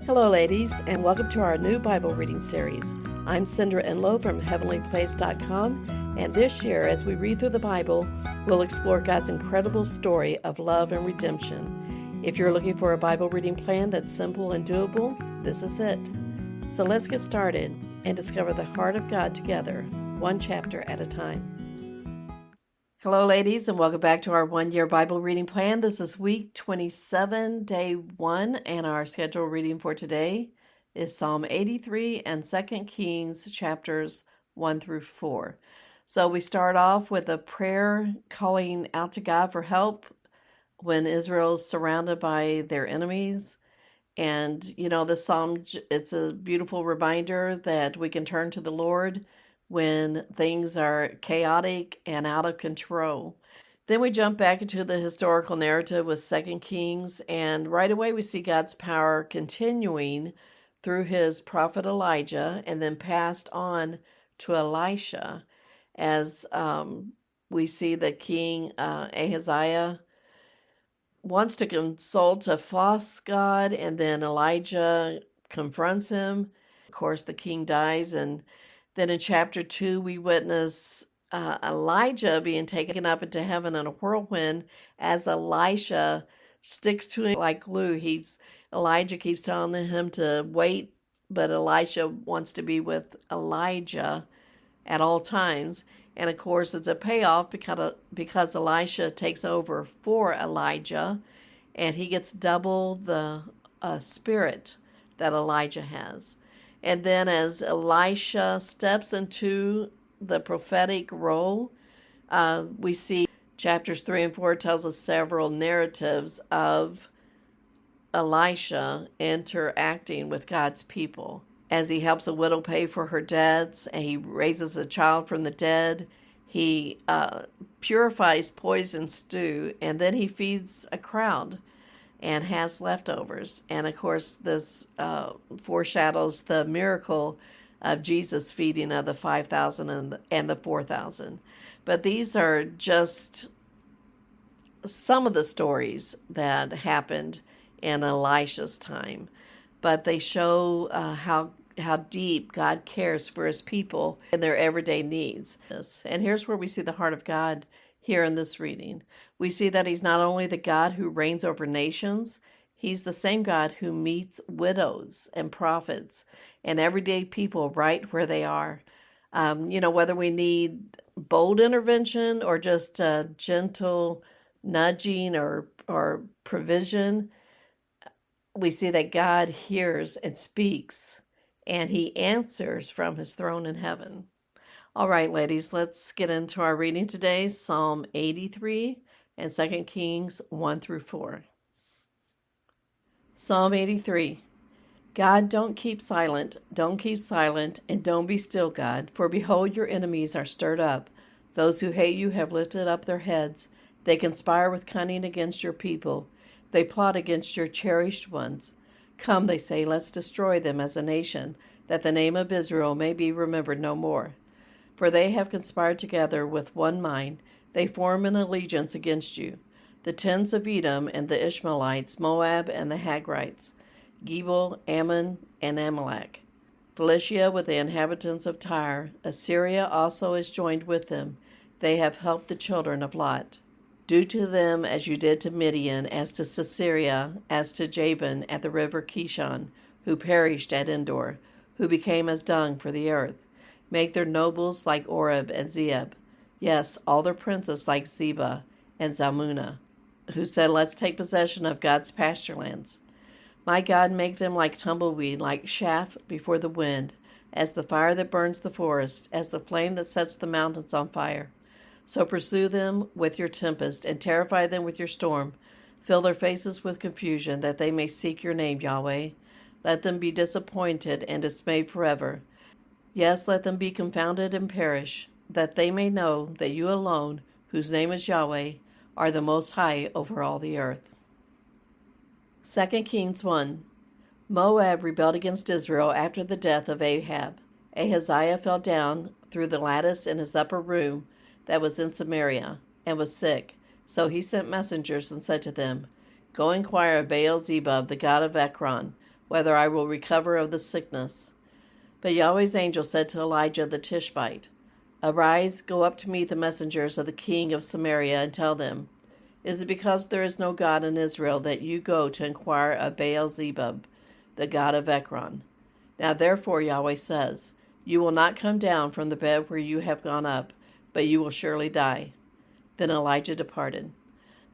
Hello, ladies, and welcome to our new Bible reading series. I'm Cindra Enlow from heavenlyplace.com, and this year, as we read through the Bible, we'll explore God's incredible story of love and redemption. If you're looking for a Bible reading plan that's simple and doable, this is it. So let's get started and discover the heart of God together, one chapter at a time. Hello, ladies, and welcome back to our one-year Bible reading plan. This is week 27, day 1, and our scheduled reading for today is Psalm 83 and 2 Kings chapters 1 through 4. So we start off with a prayer calling out to God for help when Israel's surrounded by their enemies. And, the psalm, it's a beautiful reminder that we can turn to the Lord when things are chaotic and out of control. Then we jump back into the historical narrative with 2 Kings, and right away we see God's power continuing through his prophet Elijah and then passed on to Elisha as we see that King Ahaziah wants to consult a false god, and then Elijah confronts him. Of course, the king dies, and then in chapter 2, we witness Elijah being taken up into heaven in a whirlwind as Elisha sticks to him like glue. Elijah keeps telling him to wait, but Elisha wants to be with Elijah at all times. And of course, it's a payoff because Elisha takes over for Elijah, and he gets double the spirit that Elijah has. And then as Elisha steps into the prophetic role, we see chapters 3 and 4 tells us several narratives of Elisha interacting with God's people. As he helps a widow pay for her debts, and he raises a child from the dead, he purifies poison stew, and then he feeds a crowd and has leftovers. And of course, this foreshadows the miracle of Jesus feeding of the 5,000 and the 4,000. But these are just some of the stories that happened in Elisha's time. But they show how deep God cares for his people and their everyday needs. And here's where we see the heart of God here in this reading. We see that he's not only the God who reigns over nations, he's the same God who meets widows and prophets and everyday people right where they are. Whether we need bold intervention or just gentle nudging or provision, we see that God hears and speaks, and he answers from his throne in heaven. All right, ladies, let's get into our reading today, Psalm 83 and 2 Kings 1 through 4. Psalm 83. God, don't keep silent, and don't be still, God, for behold, your enemies are stirred up. Those who hate you have lifted up their heads. They conspire with cunning against your people. They plot against your cherished ones. Come, they say, let's destroy them as a nation, that the name of Israel may be remembered no more. For they have conspired together with one mind. They form an allegiance against you. The tens of Edom and the Ishmaelites, Moab and the Hagrites, Gebal, Ammon, and Amalek. Philistia with the inhabitants of Tyre. Assyria also is joined with them. They have helped the children of Lot. Do to them as you did to Midian, as to Sisera, as to Jabin at the river Kishon, who perished at Endor, who became as dung for the earth. Make their nobles like Oreb and Zeeb. Yes, all their princes like Zebah and Zalmunna, who said, let's take possession of God's pasture lands. My God, make them like tumbleweed, like chaff before the wind, as the fire that burns the forest, as the flame that sets the mountains on fire. So pursue them with your tempest, and terrify them with your storm. Fill their faces with confusion, that they may seek your name, Yahweh. Let them be disappointed and dismayed forever. Yes, let them be confounded and perish, that they may know that you alone, whose name is Yahweh, are the Most High over all the earth. 2 Kings 1. Moab rebelled against Israel after the death of Ahab. Ahaziah fell down through the lattice in his upper room that was in Samaria, and was sick. So he sent messengers and said to them, Go inquire of Baal-zebub, the god of Ekron, whether I will recover of the sickness. But Yahweh's angel said to Elijah the Tishbite, Arise, go up to meet the messengers of the king of Samaria, and tell them, Is it because there is no God in Israel that you go to inquire of Baal-zebub, the god of Ekron? Now therefore Yahweh says, You will not come down from the bed where you have gone up, but you will surely die. Then Elijah departed.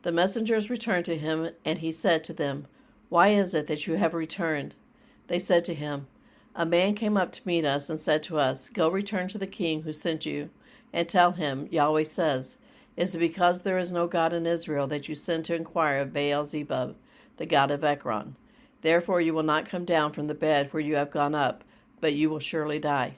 The messengers returned to him, and he said to them, Why is it that you have returned? They said to him, A man came up to meet us and said to us, Go return to the king who sent you, and tell him, Yahweh says, Is it because there is no God in Israel that you send to inquire of Baal-zebub, the god of Ekron? Therefore you will not come down from the bed where you have gone up, but you will surely die.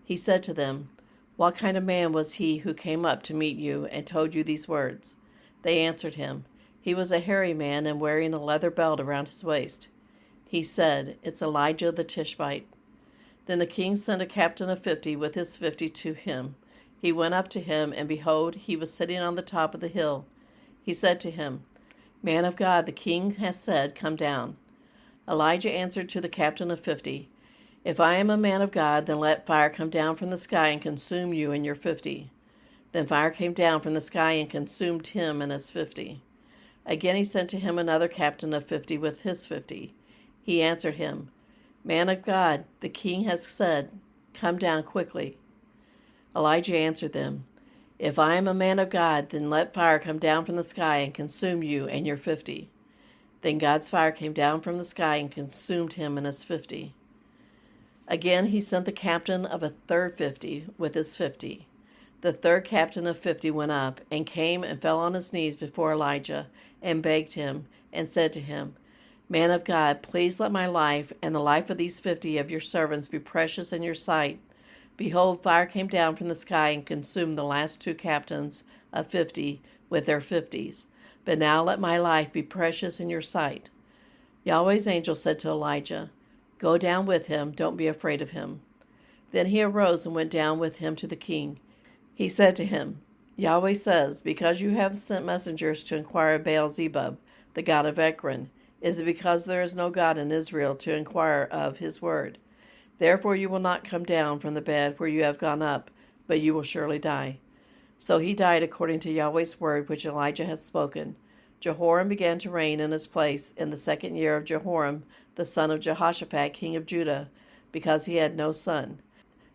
He said to them, What kind of man was he who came up to meet you and told you these words? They answered him, He was a hairy man and wearing a leather belt around his waist. He said, It's Elijah the Tishbite. Then the king sent a captain of 50 with his 50 to him. He went up to him, and behold, he was sitting on the top of the hill. He said to him, Man of God, the king has said, Come down. Elijah answered to the captain of 50, If I am a man of God, then let fire come down from the sky and consume you and your 50. Then fire came down from the sky and consumed him and his 50. Again he sent to him another captain of 50 with his 50. He answered him, Man of God, the king has said, Come down quickly. Elijah answered them, If I am a man of God, then let fire come down from the sky and consume you and your 50. Then God's fire came down from the sky and consumed him and his 50. Again he sent the captain of a third 50 with his 50. The third captain of 50 went up and came and fell on his knees before Elijah and begged him and said to him, Man of God, please let my life and the life of these 50 of your servants be precious in your sight. Behold, fire came down from the sky and consumed the last two captains of 50 with their 50s. But now let my life be precious in your sight. Yahweh's angel said to Elijah, Go down with him, don't be afraid of him. Then he arose and went down with him to the king. He said to him, Yahweh says, Because you have sent messengers to inquire of Baal-zebub, the god of Ekron, is it because there is no God in Israel to inquire of his word? Therefore you will not come down from the bed where you have gone up, but you will surely die. So he died according to Yahweh's word which Elijah had spoken. Jehoram began to reign in his place in the 2nd year of Jehoram, the son of Jehoshaphat, king of Judah, because he had no son.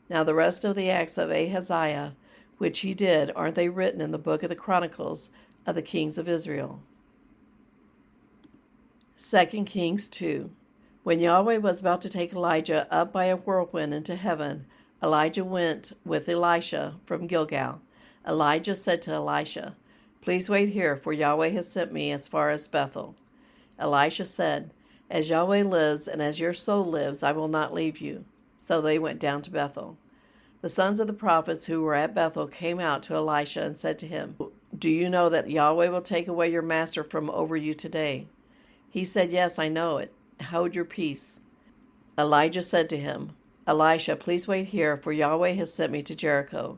Now the rest of the acts of Ahaziah, which he did, aren't they written in the book of the Chronicles of the kings of Israel? 2 Kings 2. When Yahweh was about to take Elijah up by a whirlwind into heaven, Elijah went with Elisha from Gilgal. Elijah said to Elisha, Please wait here, for Yahweh has sent me as far as Bethel. Elisha said, As Yahweh lives and as your soul lives, I will not leave you. So they went down to Bethel. The sons of the prophets who were at Bethel came out to Elisha and said to him, Do you know that Yahweh will take away your master from over you today? He said, Yes, I know it. Hold your peace. Elijah said to him, Elisha, please wait here, for Yahweh has sent me to Jericho.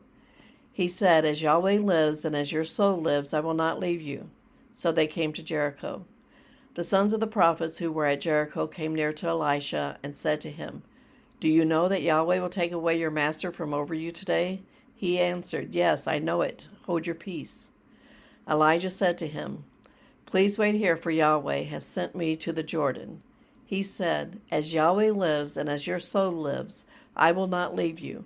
He said, As Yahweh lives and as your soul lives, I will not leave you. So they came to Jericho. The sons of the prophets who were at Jericho came near to Elisha and said to him, Do you know that Yahweh will take away your master from over you today? He answered, Yes, I know it. Hold your peace. Elijah said to him, Please wait here, for Yahweh has sent me to the Jordan. He said, As Yahweh lives and as your soul lives, I will not leave you.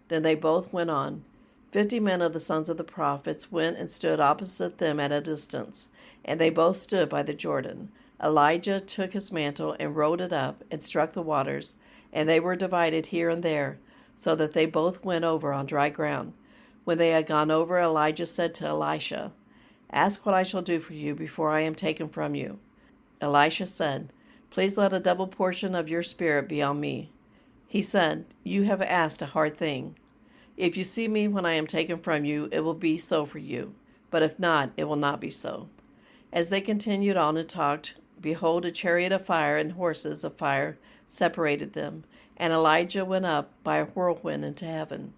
Then they both went on. 50 men of the sons of the prophets went and stood opposite them at a distance, and they both stood by the Jordan. Elijah took his mantle and rolled it up and struck the waters, and they were divided here and there, so that they both went over on dry ground. When they had gone over, Elijah said to Elisha, Ask what I shall do for you before I am taken from you. Elisha said, Please let a double portion of your spirit be on me. He said, You have asked a hard thing. If you see me when I am taken from you, it will be so for you. But if not, it will not be so. As they continued on and talked, behold, a chariot of fire and horses of fire separated them, and Elijah went up by a whirlwind into heaven.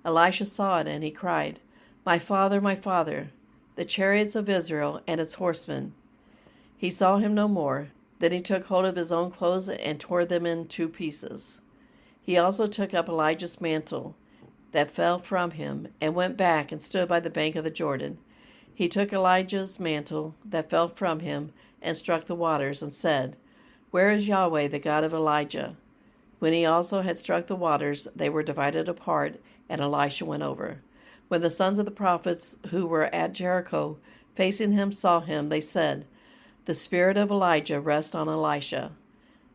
Elisha saw it, and he cried, my father, the chariots of Israel and its horsemen. He saw him no more, Then he took hold of his own clothes and tore them in two pieces. He also took up Elijah's mantle that fell from him and went back and stood by the bank of the Jordan. He took Elijah's mantle that fell from him and struck the waters and said, "Where is Yahweh, the God of Elijah?" When he also had struck the waters, they were divided apart, and Elisha went over. When the sons of the prophets who were at Jericho facing him saw him, they said, "The spirit of Elijah rests on Elisha."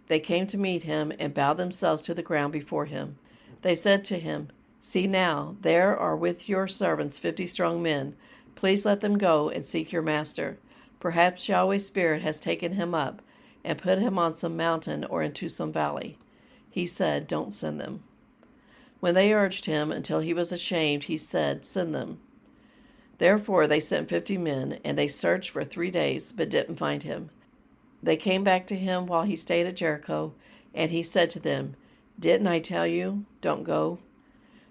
They came to meet him and bowed themselves to the ground before him. They said to him, "See now, there are with your servants 50 strong men. Please let them go and seek your master. Perhaps Yahweh's spirit has taken him up and put him on some mountain or into some valley." He said, "Don't send them." When they urged him until he was ashamed, he said, "Send them." Therefore they sent 50 men, and they searched for 3 days, but didn't find him. They came back to him while he stayed at Jericho, and he said to them, "Didn't I tell you, don't go?"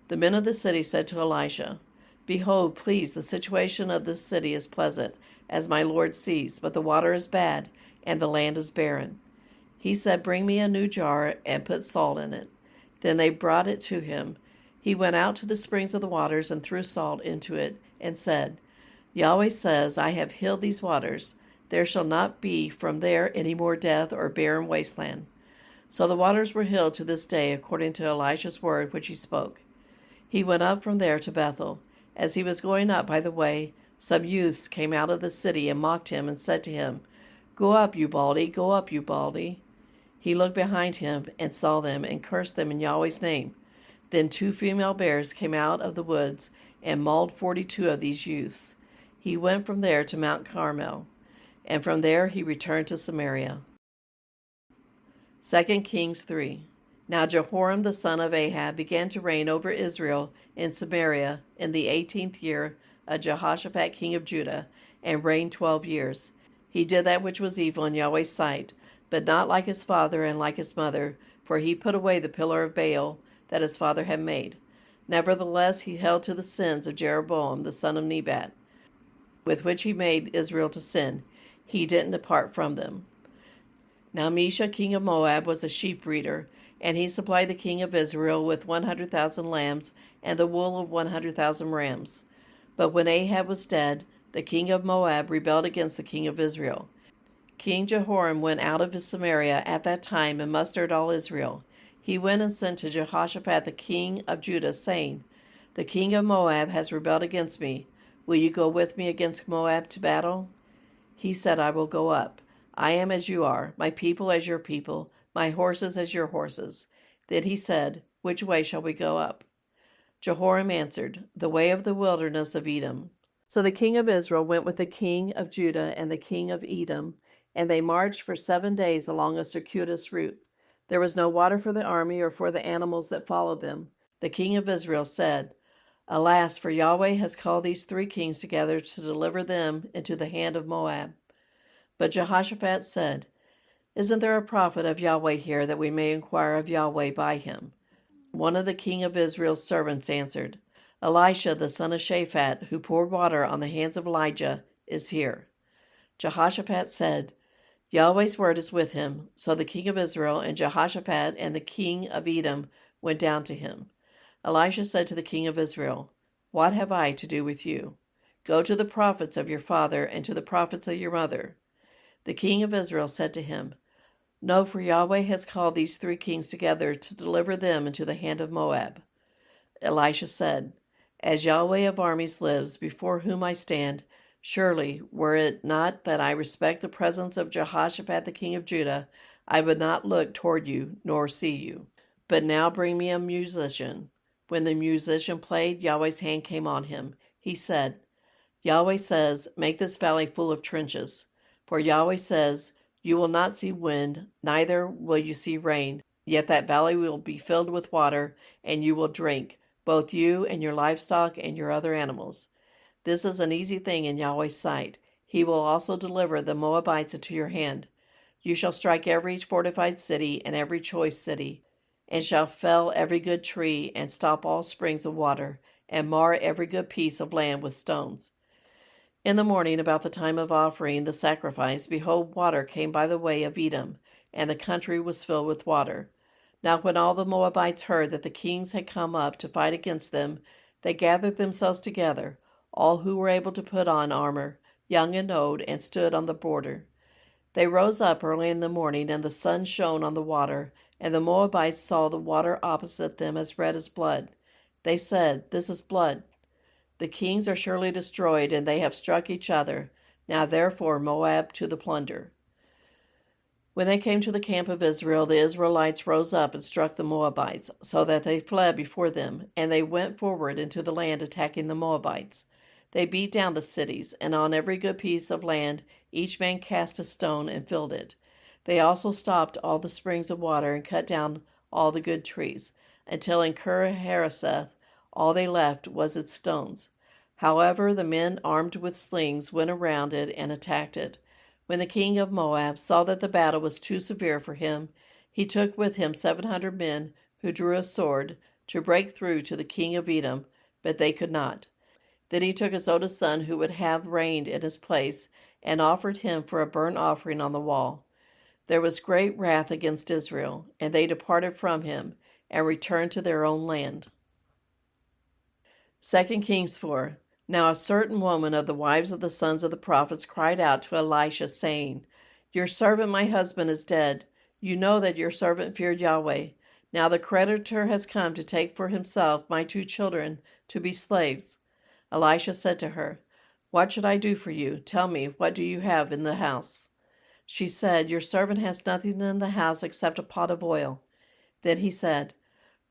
The men of the city said to Elisha, "Behold, please, the situation of this city is pleasant, as my Lord sees, but the water is bad, and the land is barren." He said, "Bring me a new jar and put salt in it." Then they brought it to him. He went out to the springs of the waters and threw salt into it and said, "Yahweh says, I have healed these waters. There shall not be from there any more death or barren wasteland." So the waters were healed to this day according to Elisha's word which he spoke. He went up from there to Bethel. As he was going up by the way, some youths came out of the city and mocked him and said to him, "Go up, you baldy, go up, you baldy." He looked behind him and saw them and cursed them in Yahweh's name. Then 2 female bears came out of the woods and mauled 42 of these youths. He went from there to Mount Carmel, and from there he returned to Samaria. 2 Kings 3. Now Jehoram the son of Ahab began to reign over Israel in Samaria in the 18th year of Jehoshaphat king of Judah, and reigned 12 years. He did that which was evil in Yahweh's sight, but not like his father and like his mother, for he put away the pillar of Baal that his father had made. Nevertheless, he held to the sins of Jeroboam the son of Nebat, with which he made Israel to sin. He didn't depart from them. Now Mesha king of Moab was a sheep breeder, and he supplied the king of Israel with 100,000 lambs and the wool of 100,000 rams. But when Ahab was dead, the king of Moab rebelled against the king of Israel. King Jehoram went out of Samaria at that time and mustered all Israel. He went and sent to Jehoshaphat the king of Judah, saying, "The king of Moab has rebelled against me. Will you go with me against Moab to battle?" He said, "I will go up. I am as you are, my people as your people, my horses as your horses." Then he said, "Which way shall we go up?" Jehoram answered, "The way of the wilderness of Edom." So the king of Israel went with the king of Judah and the king of Edom, and they marched for 7 days along a circuitous route. There was no water for the army or for the animals that followed them. The king of Israel said, "Alas, for Yahweh has called these 3 kings together to deliver them into the hand of Moab." But Jehoshaphat said, "Isn't there a prophet of Yahweh here that we may inquire of Yahweh by him?" One of the king of Israel's servants answered, "Elisha the son of Shaphat, who poured water on the hands of Elijah, is here." Jehoshaphat said, "Yahweh's word is with him." So the king of Israel and Jehoshaphat and the king of Edom went down to him. Elisha said to the king of Israel, "What have I to do with you? Go to the prophets of your father and to the prophets of your mother." The king of Israel said to him, "No, for Yahweh has called these 3 kings together to deliver them into the hand of Moab." Elisha said, "As Yahweh of armies lives, before whom I stand, surely, were it not that I respect the presence of Jehoshaphat the king of Judah, I would not look toward you nor see you. But now bring me a musician." When the musician played, Yahweh's hand came on him. He said, "Yahweh says, make this valley full of trenches. For Yahweh says, you will not see wind, neither will you see rain, yet that valley will be filled with water, and you will drink, both you and your livestock and your other animals. This is an easy thing in Yahweh's sight. He will also deliver the Moabites into your hand. You shall strike every fortified city and every choice city, and shall fell every good tree, and stop all springs of water, and mar every good piece of land with stones. In the morning, about the time of offering the sacrifice, behold, water came by the way of Edom, and the country was filled with water. Now when all the Moabites heard that the kings had come up to fight against them, they gathered themselves together, all who were able to put on armor, young and old, and stood on the border. They rose up early in the morning, and the sun shone on the water, and the Moabites saw the water opposite them as red as blood. They said, "This is blood. The kings are surely destroyed, and they have struck each other. Now therefore Moab to the plunder." When they came to the camp of Israel, the Israelites rose up and struck the Moabites, so that they fled before them, and they went forward into the land attacking the Moabites. They beat down the cities, and on every good piece of land each man cast a stone and filled it. They also stopped all the springs of water and cut down all the good trees, until in Hareseth all they left was its stones. However, the men armed with slings went around it and attacked it. When the king of Moab saw that the battle was too severe for him, he took with him 700 men who drew a sword to break through to the king of Edom, but they could not. Then he took his oldest son, who would have reigned in his place, and offered him for a burnt offering on the wall. There was great wrath against Israel, and they departed from him and returned to their own land. 2 Kings 4. Now a certain woman of the wives of the sons of the prophets cried out to Elisha, saying, "Your servant my husband is dead. You know that your servant feared Yahweh. Now the creditor has come to take for himself my 2 children to be slaves." Elisha said to her, "What should I do for you? Tell me, what do you have in the house?" She said, "Your servant has nothing in the house except a pot of oil." Then he said,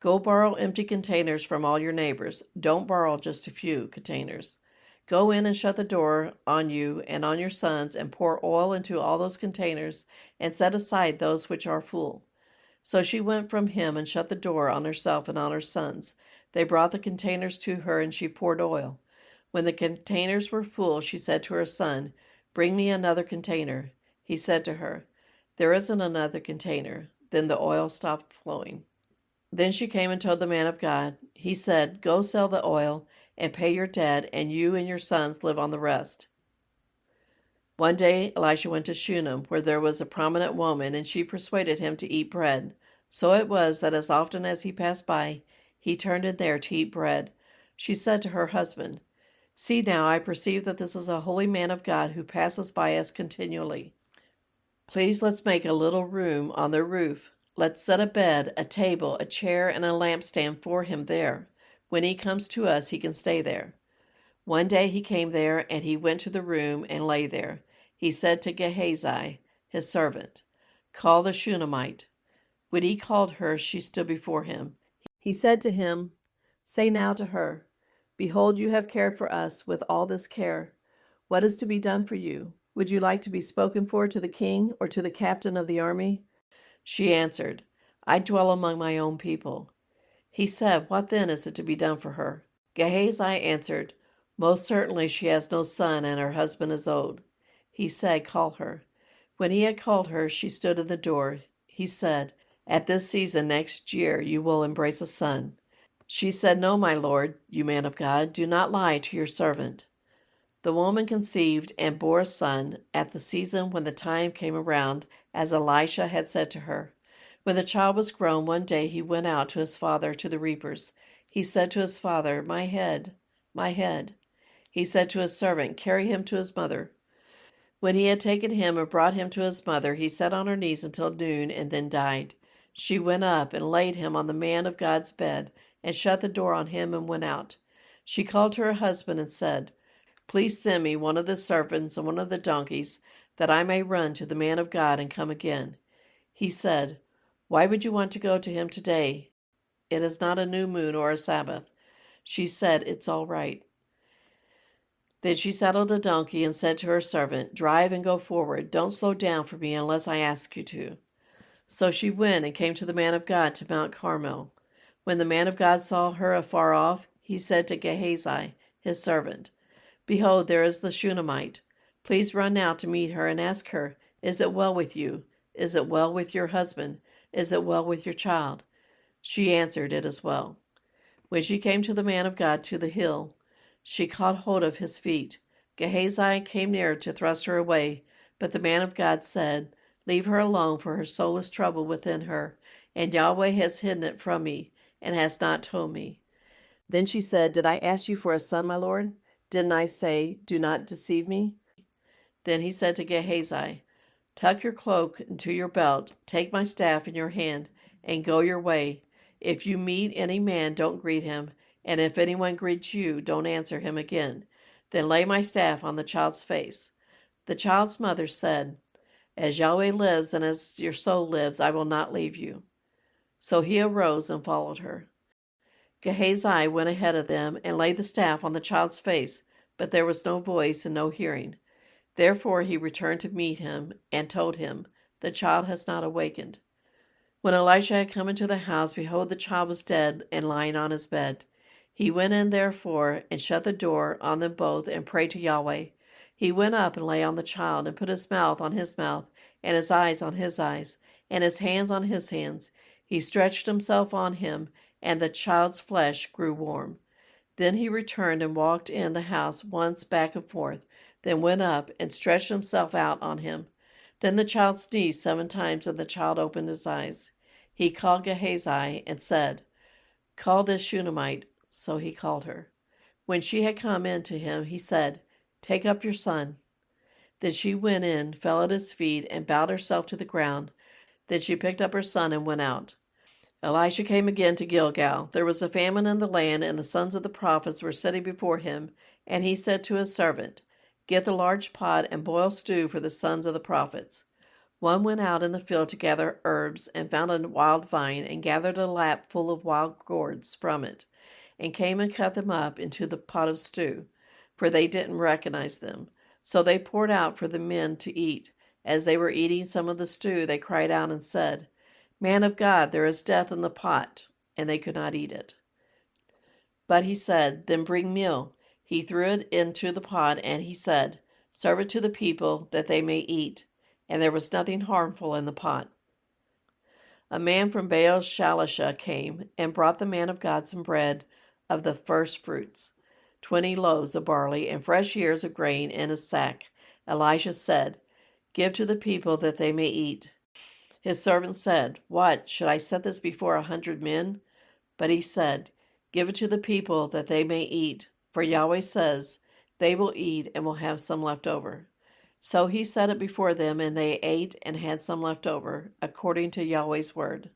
"Go borrow empty containers from all your neighbors. Don't borrow just a few containers. Go in and shut the door on you and on your sons, and pour oil into all those containers, and set aside those which are full." So she went from him and shut the door on herself and on her sons. They brought the containers to her, and she poured oil. When the containers were full, she said to her son, "Bring me another container." He said to her, "There isn't another container." Then the oil stopped flowing. Then she came and told the man of God. He said, "Go sell the oil and pay your debt, and you and your sons live on the rest." One day Elisha went to Shunem, where there was a prominent woman, and she persuaded him to eat bread. So it was that as often as he passed by, he turned in there to eat bread. She said to her husband, "See now, I perceive that this is a holy man of God who passes by us continually. Please let's make a little room on the roof. Let's set a bed, a table, a chair, and a lampstand for him there. When he comes to us, he can stay there." One day he came there, and he went to the room and lay there. He said to Gehazi, his servant, "Call the Shunammite." When he called her, she stood before him. He said to him, "Say now to her, Behold, you have cared for us with all this care. What is to be done for you? Would you like to be spoken for to the king or to the captain of the army?" She answered, "I dwell among my own people." He said, "What then is it to be done for her?" Gehazi answered, "Most certainly she has no son, and her husband is old." He said, "Call her." When he had called her, she stood in the door. He said, "At this season next year you will embrace a son." She said, "No, my lord, you man of God, do not lie to your servant." The woman conceived and bore a son at the season when the time came around, as Elisha had said to her. When the child was grown, one day he went out to his father to the reapers. He said to his father, "My head, my head." He said to his servant, "Carry him to his mother." When he had taken him and brought him to his mother, he sat on her knees until noon and then died. She went up and laid him on the man of God's bed and shut the door on him and went out. She called to her husband and said, "Please send me one of the servants and one of the donkeys, that I may run to the man of God and come again." He said, "Why would you want to go to him today? It is not a new moon or a Sabbath." She said, "It's all right." Then she saddled a donkey and said to her servant, "Drive and go forward. Don't slow down for me unless I ask you to." So she went and came to the man of God to Mount Carmel. When the man of God saw her afar off, he said to Gehazi, his servant, "Behold, there is the Shunammite. Please run now to meet her and ask her, 'Is it well with you? Is it well with your husband? Is it well with your child?'" She answered, "It is well." When she came to the man of God to the hill, she caught hold of his feet. Gehazi came near to thrust her away, but the man of God said, "Leave her alone, for her soul is troubled within her, and Yahweh has hidden it from me, and has not told me." Then she said, "Did I ask you for a son, my lord? Didn't I say, 'Do not deceive me'?" Then he said to Gehazi, "Tuck your cloak into your belt, take my staff in your hand, and go your way. If you meet any man, don't greet him, and if anyone greets you, don't answer him again. Then lay my staff on the child's face." The child's mother said, "As Yahweh lives and as your soul lives, I will not leave you." So he arose and followed her. Gehazi went ahead of them and laid the staff on the child's face, but there was no voice and no hearing. Therefore he returned to meet him and told him, "The child has not awakened." When Elisha had come into the house, behold, the child was dead and lying on his bed. He went in therefore and shut the door on them both and prayed to Yahweh. He went up and lay on the child and put his mouth on his mouth and his eyes on his eyes and his hands on his hands. He stretched himself on him, and the child's flesh grew warm. Then he returned and walked in the house once back and forth, then went up and stretched himself out on him. Then the child sneezed 7 times, and the child opened his eyes. He called Gehazi and said, "Call this Shunammite." So he called her. When she had come in to him, he said, "Take up your son." Then she went in, fell at his feet, and bowed herself to the ground. Then she picked up her son and went out. Elisha came again to Gilgal. There was a famine in the land, and the sons of the prophets were sitting before him. And he said to his servant, "Get the large pot and boil stew for the sons of the prophets." One went out in the field to gather herbs, and found a wild vine, and gathered a lap full of wild gourds from it, and came and cut them up into the pot of stew, for they didn't recognize them. So they poured out for the men to eat. As they were eating some of the stew, they cried out and said, "Man of God, there is death in the pot," and they could not eat it. But he said, "Then bring meal." He threw it into the pot, and he said, "Serve it to the people, that they may eat." And there was nothing harmful in the pot. A man from Baal Shalisha came and brought the man of God some bread of the first fruits, 20 loaves of barley, and fresh ears of grain in a sack. Elisha said, "Give to the people, that they may eat." His servant said, "What, should I set this before 100 men? But he said, "Give it to the people, that they may eat. For Yahweh says, they will eat and will have some left over." So he set it before them, and they ate and had some left over, according to Yahweh's word.